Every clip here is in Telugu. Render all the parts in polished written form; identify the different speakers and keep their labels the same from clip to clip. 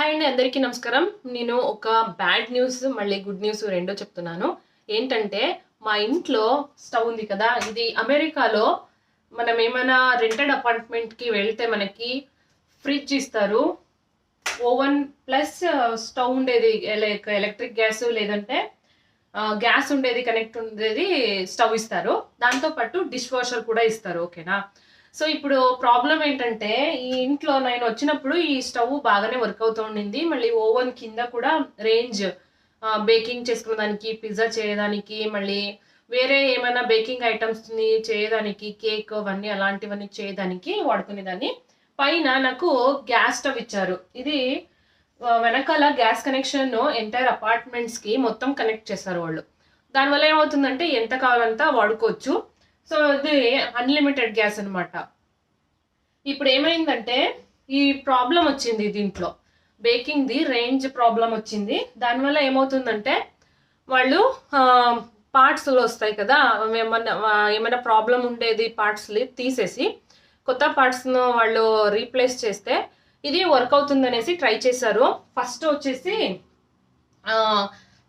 Speaker 1: హాయ్ అండి, అందరికీ నమస్కారం. నేను ఒక బ్యాడ్ న్యూస్ మళ్ళీ గుడ్ న్యూస్ రెండో చెప్తున్నాను. ఏంటంటే మా ఇంట్లో స్టవ్ ఉంది కదా, ఇది అమెరికాలో మనం ఏమైనా రెంటెడ్ అపార్ట్మెంట్కి వెళ్తే మనకి ఫ్రిడ్జ్ ఇస్తారు, ఓవెన్ ప్లస్ స్టవ్ ఉండేది, ఎలక్ట్రిక్ గ్యాస్ లేదంటే గ్యాస్ ఉండేది, కనెక్ట్ ఉండేది స్టవ్ ఇస్తారు. దాంతోపాటు డిష్ వాషర్ కూడా ఇస్తారు. ఓకేనా? సో ఇప్పుడు ప్రాబ్లం ఏంటంటే, ఈ ఇంట్లో నేను వచ్చినప్పుడు ఈ స్టవ్ బాగానే వర్క్ అవుతూ ఉండింది. మళ్ళీ ఓవెన్ కింద కూడా రేంజ్ బేకింగ్ చేసుకునేదానికి, పిజ్జా చేయడానికి, మళ్ళీ వేరే ఏమైనా బేకింగ్ ఐటమ్స్ని చేయడానికి, కేక్ అవన్నీ అలాంటివన్నీ చేయడానికి వాడుకునేదాన్ని. పైన నాకు గ్యాస్ స్టవ్ ఇచ్చారు. ఇది వెనకాల గ్యాస్ కనెక్షన్ ఎంటైర్ అపార్ట్మెంట్స్కి మొత్తం కనెక్ట్ చేస్తారు వాళ్ళు. దానివల్ల ఏమవుతుందంటే ఎంత కావాలంతా వాడుకోవచ్చు. సో ఇది అన్లిమిటెడ్ గ్యాస్ అనమాట. ఇప్పుడు ఏమైందంటే ఈ ప్రాబ్లం వచ్చింది దీంట్లో, బేకింగ్ది రేంజ్ ప్రాబ్లం వచ్చింది. దానివల్ల ఏమవుతుందంటే వాళ్ళు పార్ట్స్లో వస్తాయి కదా, ఏమైనా ప్రాబ్లం ఉండేది పార్ట్స్ని తీసేసి కొత్త పార్ట్స్ను వాళ్ళు రీప్లేస్ చేస్తే ఇది వర్క్ అవుతుందనేసి ట్రై చేశారు. ఫస్ట్ వచ్చేసి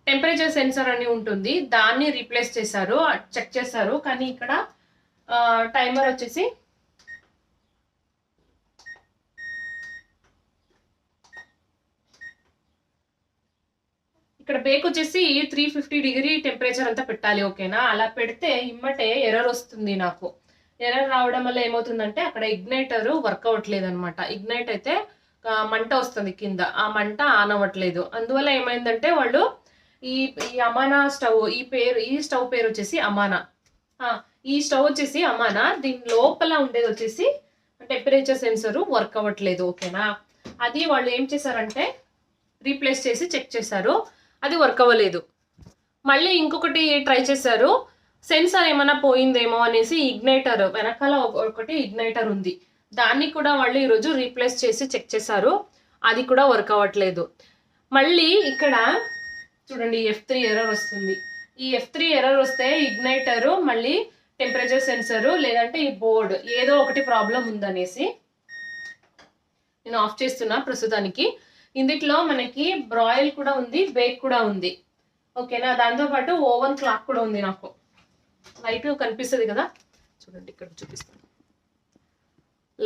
Speaker 1: టెంపరేచర్ సెన్సర్ అని ఉంటుంది, దాన్ని రీప్లేస్ చేశారు, చెక్ చేశారు. కానీ ఇక్కడ టైమర్ వచ్చేసి ఇక్కడ బేక్ వచ్చేసి 350 డిగ్రీ టెంపరేచర్ అంతా పెట్టాలి. ఓకేనా? అలా పెడితే ఇమ్మటే ఎర్రర్ వస్తుంది. నాకు ఎర్రర్ రావడం వల్ల ఏమవుతుందంటే అక్కడ ఇగ్నైటర్ వర్క్ అవ్వట్లేదు అనమాట. ఇగ్నైట్ అయితే మంట వస్తుంది కింద, ఆ మంట ఆన్ అవ్వట్లేదు. అందువల్ల ఏమైందంటే వాళ్ళు ఈ అమానా స్టవ్, ఈ స్టవ్ పేరు వచ్చేసి అమానా. ఈ స్టవ్ వచ్చేసి అమానా, దీని లోపల ఉండేది వచ్చేసి టెంపరేచర్ సెన్సర్ వర్క్ అవ్వట్లేదు. ఓకేనా? అది వాళ్ళు ఏం చేశారంటే రీప్లేస్ చేసి చెక్ చేశారు, అది వర్క్ అవ్వలేదు. మళ్ళీ ఇంకొకటి ట్రై చేశారు, సెన్సార్ ఏమైనా పోయిందేమో అనేసి ఇగ్నైటర్ వెనకాల ఒకటి ఇగ్నైటర్ ఉంది, దాన్ని కూడా వాళ్ళు ఈరోజు రీప్లేస్ చేసి చెక్ చేశారు, అది కూడా వర్క్ అవ్వట్లేదు. మళ్ళీ ఇక్కడ చూడండి F3 ఎర్రర్ వస్తుంది. ఈ F3 ఎర్రర్ వస్తే ఇగ్నైటర్, మళ్ళీ టెంపరేచర్ సెన్సర్ లేదంటే ఈ బోర్డ్ ఏదో ఒకటి ప్రాబ్లం ఉందనేసి నేను ఆఫ్ చేస్తున్నా ప్రస్తుతానికి. ఇందులో మనకి బ్రాయిల్ కూడా ఉంది, బేక్ కూడా ఉంది. ఓకేనా? దాంతోపాటు ఓవెన్ క్లాక్ కూడా ఉంది. నాకు లైట్ కనిపిస్తుంది కదా, చూడండి ఇక్కడ చూపిస్తాను.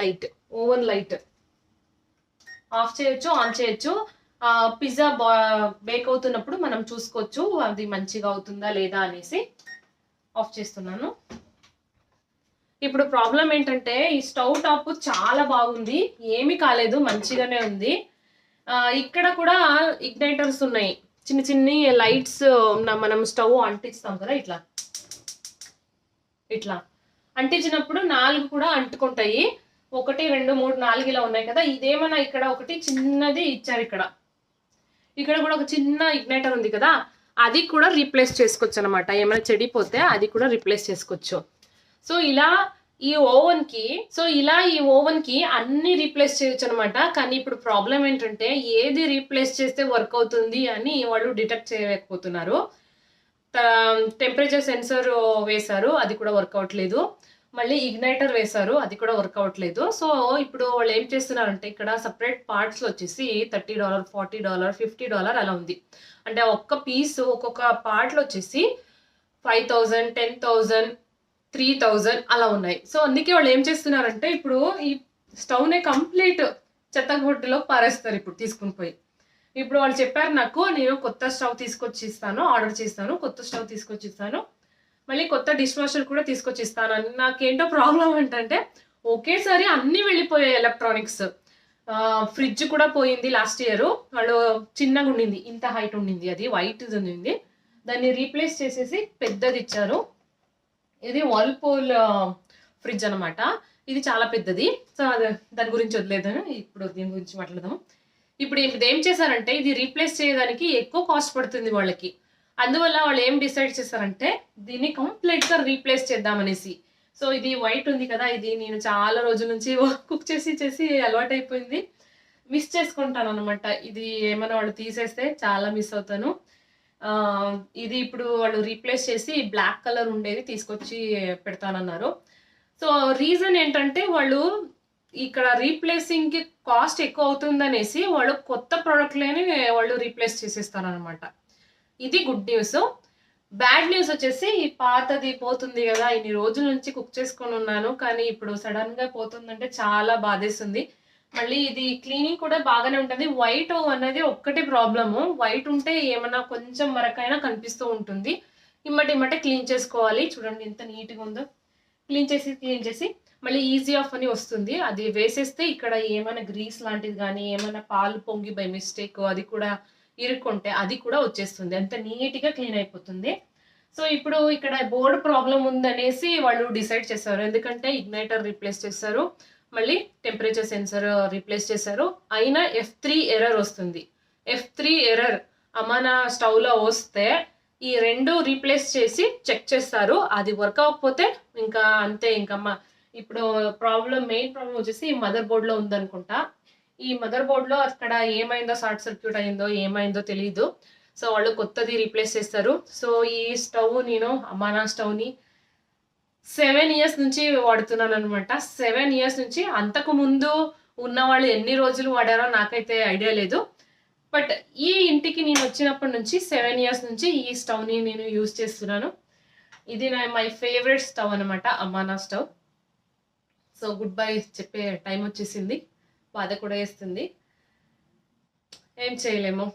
Speaker 1: లైట్, ఓవెన్ లైట్ ఆఫ్ చేయొచ్చు, ఆన్ చేయొచ్చు. పిజ్జా బేక్ అవుతున్నప్పుడు మనం చూసుకోవచ్చు అది మంచిగా అవుతుందా లేదా అనేసి. ఆఫ్ చేస్తున్నాను. ఇప్పుడు ప్రాబ్లం ఏంటంటే ఈ స్టవ్ టాప్ చాలా బాగుంది, ఏమీ కాలేదు, మంచిగానే ఉంది. ఇక్కడ కూడా ఇగ్నైటర్స్ ఉన్నాయి, చిన్న చిన్ని లైట్స్. మనం స్టవ్ అంటిస్తాం కదా, ఇట్లా ఇట్లా అంటించినప్పుడు 4 కూడా అంటుకుంటాయి. 1 2 3 4 ఇలా ఉన్నాయి కదా. ఇదేమన్నా ఇక్కడ ఒకటి చిన్నది ఇచ్చారు, ఇక్కడ కూడా ఒక చిన్న ఇగ్నైటర్ ఉంది కదా, అది కూడా రీప్లేస్ చేసుకోవచ్చు అనమాట. ఏమైనా చెడిపోతే అది కూడా రీప్లేస్ చేసుకోవచ్చు. సో ఇలా ఈ ఓవెన్ కి అన్ని రీప్లేస్ చేయొచ్చు అనమాట. కానీ ఇప్పుడు ప్రాబ్లం ఏంటంటే ఏది రీప్లేస్ చేస్తే వర్క్ అవుతుంది అని వాళ్ళు డిటెక్ట్ చేయలేకపోతున్నారు. టెంపరేచర్ సెన్సర్ వేశారు, అది కూడా వర్క్ అవ్వట్లేదు. మళ్ళీ ఇగ్నైటర్ వేశారు, అది కూడా వర్క్ అవ్వట్లేదు. సో ఇప్పుడు వాళ్ళు ఏం చేస్తున్నారంటే ఇక్కడ సపరేట్ పార్ట్స్ వచ్చేసి $30, $40, $50 అలా ఉంది. అంటే ఒక్క పీస్, ఒక్కొక్క పార్ట్లో వచ్చేసి 5000, 10,000, 3000 అలా ఉన్నాయి. సో అందుకే వాళ్ళు ఏం చేస్తున్నారంటే ఇప్పుడు ఈ స్టవ్నే కంప్లీట్ చెత్తగొట్టులో పారేస్తారు ఇప్పుడు తీసుకుని పోయి. ఇప్పుడు వాళ్ళు చెప్పారు నాకు, నేను కొత్త స్టవ్ తీసుకొచ్చి ఇస్తాను, ఆర్డర్ చేస్తాను, కొత్త స్టవ్ తీసుకొచ్చి ఇస్తాను, మళ్ళీ కొత్త డిష్ వాషర్ కూడా తీసుకొచ్చి ఇస్తాను అని. నాకేంటో ప్రాబ్లం ఏంటంటే ఒకేసారి అన్నీ వెళ్ళిపోయాయి ఎలక్ట్రానిక్స్. ఫ్రిడ్జ్ కూడా పోయింది లాస్ట్ ఇయర్. వాళ్ళు చిన్నగా ఉండింది, ఇంత హైట్ ఉండింది, అది వైట్ ఉండింది, దాన్ని రీప్లేస్ చేసేసి పెద్దది ఇచ్చారు. ఇది వర్ల్పూల్ ఫ్రిడ్జ్ అనమాట, ఇది చాలా పెద్దది. సో దాని గురించి వదిలేదు, ఇప్పుడు దీని గురించి మాట్లాడదాం. ఇప్పుడు ఇది ఏం చేశారంటే ఇది రీప్లేస్ చేయడానికి ఎక్కువ కాస్ట్ పడుతుంది వాళ్ళకి. అందువల్ల వాళ్ళు ఏం డిసైడ్ చేశారంటే దీన్ని కంప్లీట్గా రీప్లేస్ చేద్దామనేసి. సో ఇది వైట్ ఉంది కదా, ఇది నేను చాలా రోజుల నుంచి కుక్ చేసి అలవాటు అయిపోయింది, మిస్ చేసుకుంటాను అనమాట. ఇది ఏమైనా వాళ్ళు తీసేస్తే చాలా మిస్ అవుతాను. ఇది ఇప్పుడు వాళ్ళు రీప్లేస్ చేసి బ్లాక్ కలర్ ఉండేది తీసుకొచ్చి పెడతానన్నారు. సో రీజన్ ఏంటంటే వాళ్ళు ఇక్కడ రీప్లేసింగ్ కి కాస్ట్ ఎక్కువ అవుతుందనేసి వాళ్ళు కొత్త ప్రోడక్ట్లని వాళ్ళు రీప్లేస్ చేసేస్తారనమాట. ఇది గుడ్ న్యూస్. బ్యాడ్ న్యూస్ వచ్చేసి ఈ పాతది పోతుంది కదా, ఇన్ని రోజుల నుంచి కుక్ చేసుకొని ఉన్నాను కానీ ఇప్పుడు సడన్ గా పోతుందంటే చాలా బాధేస్తుంది. మళ్ళీ ఇది క్లీనింగ్ కూడా బాగానే ఉంటుంది. వైట్ అనేది ఒక్కటే ప్రాబ్లము. వైట్ ఉంటే ఏమన్నా కొంచెం వరకైనా కనిపిస్తూ ఉంటుంది. ఇమ్మటే క్లీన్ చేసుకోవాలి. చూడండి ఎంత నీట్గా ఉందో. క్లీన్ చేసి మళ్ళీ ఈజీ ఆఫ్ అని వస్తుంది. అది వేసేస్తే ఇక్కడ ఏమైనా గ్రీస్ లాంటిది కానీ ఏమైనా పాలు పొంగి బై మిస్టేక్ అది కూడా ఇరుక్కుంటే అది కూడా వచ్చేస్తుంది. అంత నీట్గా క్లీన్ అయిపోతుంది. సో ఇప్పుడు ఇక్కడ బోర్డ్ ప్రాబ్లం ఉందనేసి వాళ్ళు డిసైడ్ చేశారు. ఎందుకంటే ఇగ్నైటర్ రీప్లేస్ చేశారు, మళ్ళీ టెంపరేచర్ సెన్సర్ రీప్లేస్ చేశారు. అయినా F3 ఎర్రర్ వస్తుంది. F3 ఎర్రర్ మన స్టవ్లో వస్తే ఈ రెండు రీప్లేస్ చేసి చెక్ చేస్తారు. అది వర్క్ అవ్వకపోతే ఇంకా అంతే. ఇంకా ఇప్పుడు మెయిన్ ప్రాబ్లం వచ్చేసి మదర్ బోర్డ్లో ఉందనుకుంటా. ఈ మదర్ బోర్డ్లో అక్కడ ఏమైందో, షార్ట్ సర్క్యూట్ అయిందో ఏమైందో తెలియదు. సో వాళ్ళు కొత్తది రీప్లేస్ చేస్తారు. సో ఈ స్టవ్ నేను అమానా స్టవ్ని 7 years నుంచి వాడుతున్నాను అనమాట. 7 years నుంచి. అంతకు ముందు ఉన్న వాళ్ళు ఎన్ని రోజులు వాడారో నాకైతే ఐడియా లేదు. బట్ ఈ ఇంటికి నేను వచ్చినప్పటి నుంచి 7 years నుంచి ఈ స్టవ్ని నేను యూజ్ చేస్తున్నాను. ఇది మై ఫేవరెట్ స్టవ్ అనమాట, Amana stove. So good bye చెప్పే టైం వచ్చేసింది. బాధ కూడా వేస్తుంది, ఏం చేయలేము.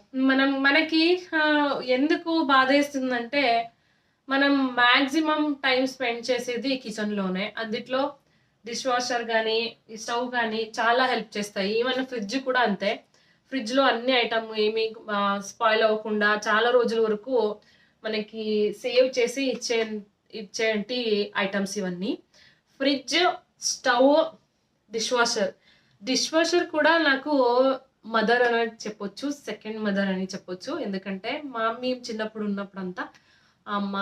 Speaker 1: మనకి ఎందుకు బాధ వేస్తుందంటే మనం మ్యాక్సిమం టైం స్పెండ్ చేసేది కిచెన్లోనే. అందుట్లో డిష్ వాషర్ కానీ ఈ స్టవ్ కానీ చాలా హెల్ప్ చేస్తాయి. ఈవెన్ ఫ్రిడ్జ్ కూడా అంతే. ఫ్రిడ్జ్లో అన్ని ఐటమ్ ఏమి స్పాయిల్ అవ్వకుండా చాలా రోజుల వరకు మనకి సేవ్ చేసి ఇచ్చేటి ఐటమ్స్ ఇవన్నీ. ఫ్రిడ్జ్, స్టవ్, డిష్ వాషర్ కూడా నాకు మదర్ అని చెప్పొచ్చు, సెకండ్ మదర్ అని చెప్పొచ్చు. ఎందుకంటే మా మమ్మీ చిన్నప్పుడు ఉన్నప్పుడంతా అమ్మ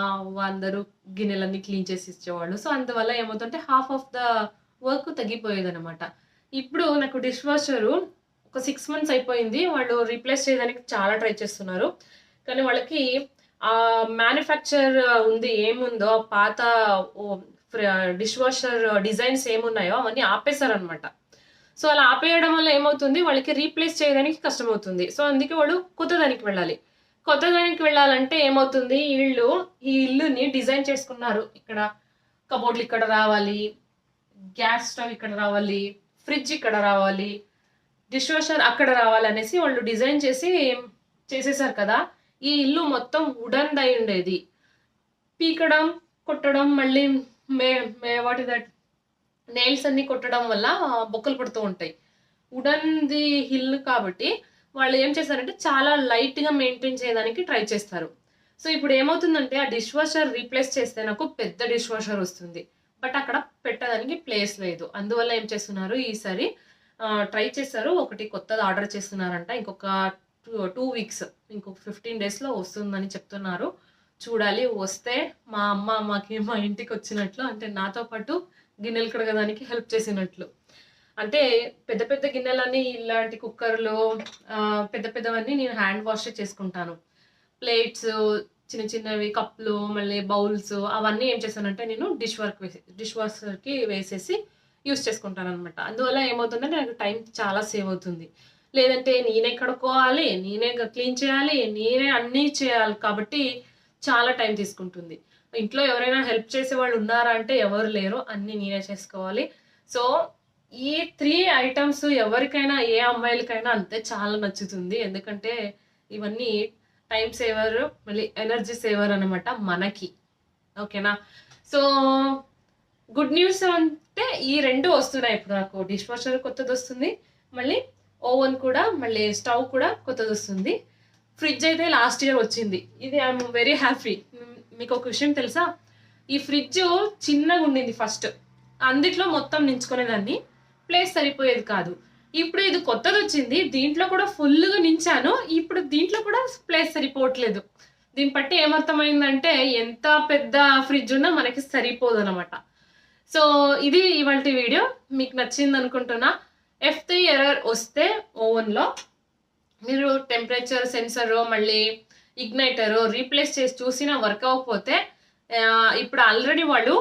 Speaker 1: అందరూ గిన్నెలన్నీ క్లీన్ చేసి ఇచ్చేవాళ్ళు. సో అందువల్ల ఏమవుతుంటే హాఫ్ ఆఫ్ ద వర్క్ తగ్గిపోయేది అనమాట. ఇప్పుడు నాకు డిష్ వాషరు ఒక 6 months అయిపోయింది. వాళ్ళు రీప్లేస్ చేయడానికి చాలా ట్రై చేస్తున్నారు. కానీ వాళ్ళకి ఆ మ్యానుఫ్యాక్చర్ ఉంది ఏముందో పాత డిష్ వాషర్ డిజైన్స్ ఏమున్నాయో అవన్నీ ఆపేశారనమాట. సో అలా ఆపేయడం వల్ల ఏమవుతుంది, వాళ్ళకి రీప్లేస్ చేయడానికి కష్టమవుతుంది. సో అందుకే వాళ్ళు కొత్తదానికి వెళ్ళాలి. కొత్తదానికి వెళ్ళాలంటే ఏమవుతుంది, ఈ ఇల్లుని డిజైన్ చేసుకున్నారు. ఇక్కడ కబోర్డ్లు ఇక్కడ రావాలి, గ్యాస్ స్టవ్ ఇక్కడ రావాలి, ఫ్రిడ్జ్ ఇక్కడ రావాలి, డిష్ వాషర్ అక్కడ రావాలి అనేసి వాళ్ళు డిజైన్ చేసేసారు కదా. ఈ ఇల్లు మొత్తం వుడన్ దై ఉండేది. పీకడం, కొట్టడం, మళ్ళీ వాట్ ఇస్ దట్ నెయిల్స్ అన్ని కొట్టడం వల్ల బొక్కలు పడుతూ ఉంటాయి. వుడన్ది హిల్ కాబట్టి వాళ్ళు ఏం చేస్తారంటే చాలా లైట్గా మెయింటైన్ చేయడానికి ట్రై చేస్తారు. సో ఇప్పుడు ఏమవుతుందంటే ఆ డిష్ వాషర్ రీప్లేస్ చేస్తే నాకు పెద్ద డిష్ వాషర్ వస్తుంది. బట్ అక్కడ పెట్టడానికి ప్లేస్ లేదు. అందువల్ల ఏం చేస్తున్నారు, ఈసారి ట్రై చేశారు. ఒకటి కొత్తది ఆర్డర్ చేస్తున్నారంట. ఇంకొక 2 weeks, ఇంకొక 15 daysలో వస్తుందని చెప్తున్నారు. చూడాలి. వస్తే మా ఇంటికి వచ్చినట్లు, అంటే నాతో పాటు గిన్నెలు కడగడానికి హెల్ప్ చేసినట్లు. అంటే పెద్ద పెద్ద గిన్నెలన్నీ ఇలాంటి కుక్కర్లు పెద్ద పెద్దవన్నీ నేను హ్యాండ్ వాష్ చేసుకుంటాను. ప్లేట్స్, చిన్న చిన్నవి కప్పులు, మళ్ళీ బౌల్స్ అవన్నీ ఏం చేశానంటే నేను డిష్ వాషర్కి వేసేసి యూస్ చేసుకుంటాను అనమాట. అందువల్ల ఏమవుతుందంటే నాకు టైం చాలా సేవ్ అవుతుంది. లేదంటే నేనే కడుక్కోవాలి, నేనే క్లీన్ చేయాలి, నేనే అన్నీ చేయాలి కాబట్టి చాలా టైం తీసుకుంటుంది. ఇంట్లో ఎవరైనా హెల్ప్ చేసే వాళ్ళు ఉన్నారా అంటే ఎవరు లేరు, అన్నీ నేనే చేసుకోవాలి. సో ఈ 3 items ఎవరికైనా, ఏ అమ్మాయిలకైనా అంతే చాలా నచ్చుతుంది. ఎందుకంటే ఇవన్నీ టైం సేవర్, మళ్ళీ ఎనర్జీ సేవర్ అనమాట మనకి. ఓకేనా? సో గుడ్ న్యూస్ అంటే ఈ 2 వస్తున్నాయి ఇప్పుడు నాకు. డిష్ వాషర్ కొత్తది వస్తుంది, మళ్ళీ ఓవెన్ కూడా, మళ్ళీ స్టవ్ కూడా కొత్తది వస్తుంది. ఫ్రిడ్జ్ అయితే లాస్ట్ ఇయర్ వచ్చింది. ఇది ఐఎమ్ వెరీ హ్యాపీ. మీకు ఒక విషయం తెలుసా, ఈ ఫ్రిడ్జ్ చిన్నగా ఉండింది ఫస్ట్. అందుట్లో మొత్తం నించుకునేదాన్ని, ప్లేస్ సరిపోయేది కాదు. ఇప్పుడు ఇది కొత్తది వచ్చింది, దీంట్లో కూడా ఫుల్గా నించాను. ఇప్పుడు దీంట్లో కూడా ప్లేస్ సరిపోవట్లేదు. దీన్ని బట్టి ఏమర్థమైందంటే ఎంత పెద్ద ఫ్రిడ్జ్ ఉన్నా మనకి సరిపోదు అనమాట. సో ఇది ఇవాళ వీడియో. మీకు నచ్చింది అనుకుంటున్నా. F3 ఎర్రర్ వస్తే ఓవెన్లో మీరు టెంపరేచర్ సెన్సర్, మళ్ళీ ఇగ్నైటర్ రీప్లేస్ చేసి చూసినా వర్క్ అవ్వకపోతే, ఇప్పుడు ఆల్రెడీ వాళ్ళు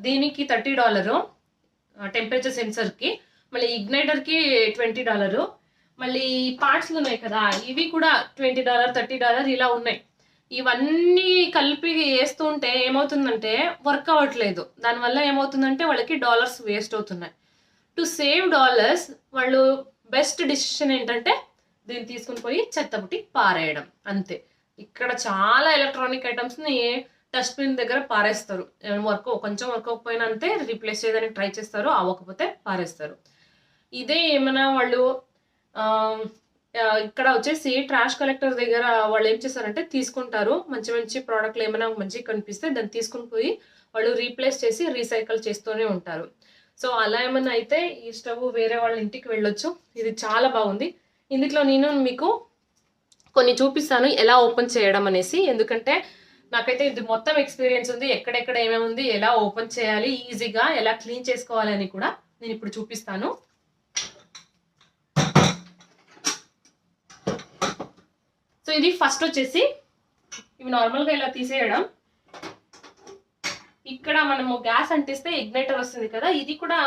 Speaker 1: దీనికి $30 టెంపరేచర్ సెన్సర్కి, మళ్ళీ ఇగ్నైటర్కి $20. మళ్ళీ పార్ట్స్లు ఉన్నాయి కదా, ఇవి కూడా $20 $30 ఇలా ఉన్నాయి. ఇవన్నీ కలిపి వేస్తూ ఉంటే ఏమవుతుందంటే వర్క్ అవ్వట్లేదు. దానివల్ల ఏమవుతుందంటే వాళ్ళకి డాలర్స్ వేస్ట్ అవుతున్నాయి. టు సేవ్ డాలర్స్ వాళ్ళు బెస్ట్ డిసిషన్ ఏంటంటే దీన్ని తీసుకుని పోయి చెత్తబుట్టి పారేయడం అంతే. ఇక్కడ చాలా ఎలక్ట్రానిక్ ఐటమ్స్ని డస్ట్బిన్ దగ్గర పారేస్తారు. కొంచెం వర్క్ అవ్వకపోయినా అంతే రీప్లేస్ చేయడానికి ట్రై చేస్తారు, అవ్వకపోతే పారేస్తారు. ఇదే ఏమైనా వాళ్ళు ఇక్కడ వచ్చేసి ట్రాష్ కలెక్టర్ దగ్గర వాళ్ళు ఏం చేస్తారంటే తీసుకుంటారు, మంచి మంచి ప్రోడక్ట్లు ఏమైనా మంచిగా కనిపిస్తే దాన్ని తీసుకుని పోయి వాళ్ళు రీప్లేస్ చేసి రీసైకిల్ చేస్తూనే ఉంటారు. సో అలా ఏమైనా అయితే ఈ స్టవ్ వేరే వాళ్ళ ఇంటికి వెళ్ళొచ్చు. ఇది చాలా బాగుంది. ఇందులో నేను మీకు కొన్ని చూపిస్తాను ఎలా ఓపెన్ చేయడం అనేసి, ఎందుకంటే నాకైతే ఇది మొత్తం ఎక్స్పీరియన్స్ ఉంది. ఎక్కడెక్కడ ఏమేమి ఉంది, ఎలా ఓపెన్ చేయాలి, ఈజీగా ఎలా క్లీన్ చేసుకోవాలి అని కూడా నేను ఇప్పుడు చూపిస్తాను. సో ఇది ఫస్ట్ వచ్చేసి ఇవి నార్మల్గా ఇలా తీసేయడం. ఇక్కడ మనము గ్యాస్ అంటిస్తే ఇగ్నైటర్ వస్తుంది కదా, ఇది కూడా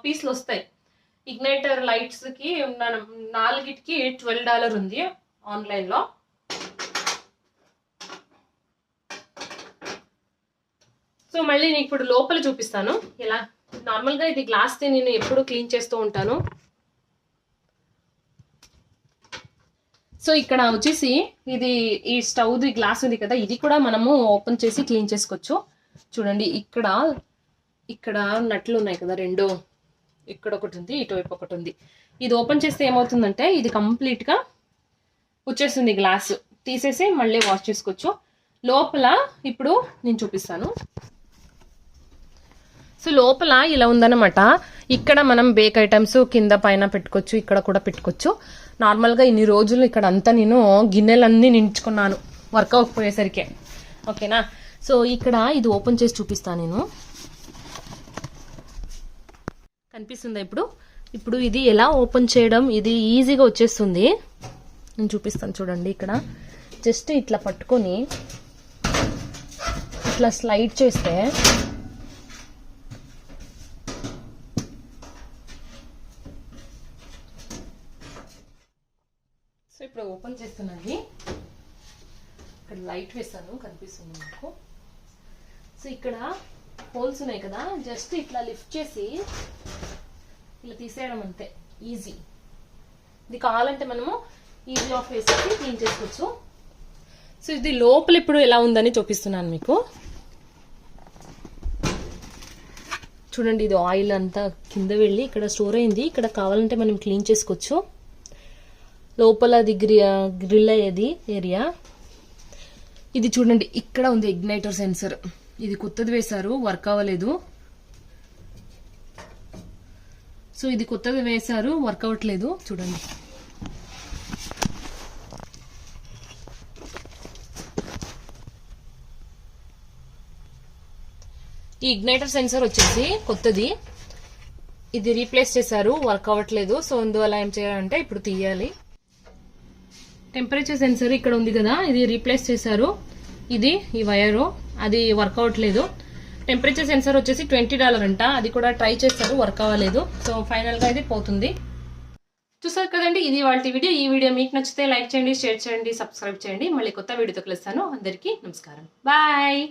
Speaker 1: పీస్లు వస్తాయి. ఇగ్నైటర్ లైట్స్కి 4కి $12 ఉంది ఆన్లైన్లో. సో మళ్ళీ నేను ఇప్పుడు లోపల చూపిస్తాను ఎలా. నార్మల్గా ఇది గ్లాస్ని నేను ఎప్పుడు క్లీన్ చేస్తూ ఉంటాను. సో ఇక్కడ వచ్చేసి ఇది ఈ స్టవ్ది గ్లాస్ ఉంది కదా, ఇది కూడా మనము ఓపెన్ చేసి క్లీన్ చేసుకోవచ్చు. చూడండి ఇక్కడ నట్లు ఉన్నాయి కదా, 2 ఇక్కడ ఒకటి ఉంది, ఇటువైపు ఒకటి ఉంది. ఇది ఓపెన్ చేస్తే ఏమవుతుందంటే ఇది కంప్లీట్గా వచ్చేస్తుంది. గ్లాస్ తీసేసి మళ్ళీ వాష్ చేసుకోవచ్చు. లోపల ఇప్పుడు నేను చూపిస్తాను. సో లోపల ఇలా ఉందన్నమాట. ఇక్కడ మనం బేక్ ఐటమ్స్ కింద పైన పెట్టుకోవచ్చు, ఇక్కడ కూడా పెట్టుకోవచ్చు. నార్మల్గా ఇన్ని రోజులు ఇక్కడ అంతా నేను గిన్నెలన్నీ నించుకున్నాను వర్క్ అవ్వకపోయేసరికి. ఓకేనా. సో ఇక్కడ ఇది ఓపెన్ చేసి చూపిస్తాను నేను. కనిపిస్తుందా ఇప్పుడు ఇది ఎలా ఓపెన్ చేయడం, ఇది ఈజీగా వచ్చేస్తుంది. నేను చూపిస్తాను చూడండి. ఇక్కడ జస్ట్ ఇట్లా పట్టుకొని ఇట్లా స్లైడ్ చేస్తే సో ఇప్పుడు ఓపెన్ చేస్తున్నాను. ఇక్కడ లైట్ వేస్తాను, కనిపిస్తుంది మీకు. సో ఇక్కడ హోల్స్ ఉన్నాయి కదా, జస్ట్ ఇట్లా లిఫ్ట్ చేసి ఇలా తీసేయడం అంతే, ఈజీ. ఇది కావాలంటే మనము ఈజీ ఆఫ్ వేసేసి క్లీన్ చేసుకోవచ్చు. సో ఇది లోపల ఇప్పుడు ఎలా ఉందని చూపిస్తున్నాను మీకు. చూడండి, ఇది ఆయిల్ అంతా కింద వెళ్ళి ఇక్కడ స్టోర్ అయింది. ఇక్కడ కావాలంటే మనం క్లీన్ చేసుకోవచ్చు. లోపల అది గ్రిల్ అయ్యేది ఏరియా. ఇది చూడండి, ఇక్కడ ఉంది ఇగ్నైటర్ సెన్సర్. ఇది కొత్తది వేశారు, వర్క్ అవ్వలేదు. సో ఇది కొత్తది వేశారు, వర్క్ అవ్వట్లేదు. చూడండి, ఈ ఇగ్నైటర్ సెన్సర్ వచ్చేసి కొత్తది, ఇది రీప్లేస్ చేశారు, వర్క్ అవ్వట్లేదు. సో అందువల్ల ఏం చేయాలంటే ఇప్పుడు తీయాలి. టెంపరేచర్ సెన్సర్ ఇక్కడ ఉంది కదా, ఇది రీప్లేస్ చేశారు. ఇది ఈ వైరు అది వర్క్ అవ్వట్లేదు. టెంపరేచర్ సెన్సర్ వచ్చేసి $20 అంట, అది కూడా ట్రై చేస్తారు, వర్క్ అవ్వలేదు. సో ఫైనల్ గా ఇది పోతుంది. చూసారు కదండి, ఇది వాళ్ళ వీడియో. ఈ వీడియో మీకు నచ్చితే లైక్ చేయండి, షేర్ చేయండి, సబ్స్క్రైబ్ చేయండి. మళ్ళీ కొత్త వీడియోతో కలుస్తాను. అందరికీ నమస్కారం, బాయ్.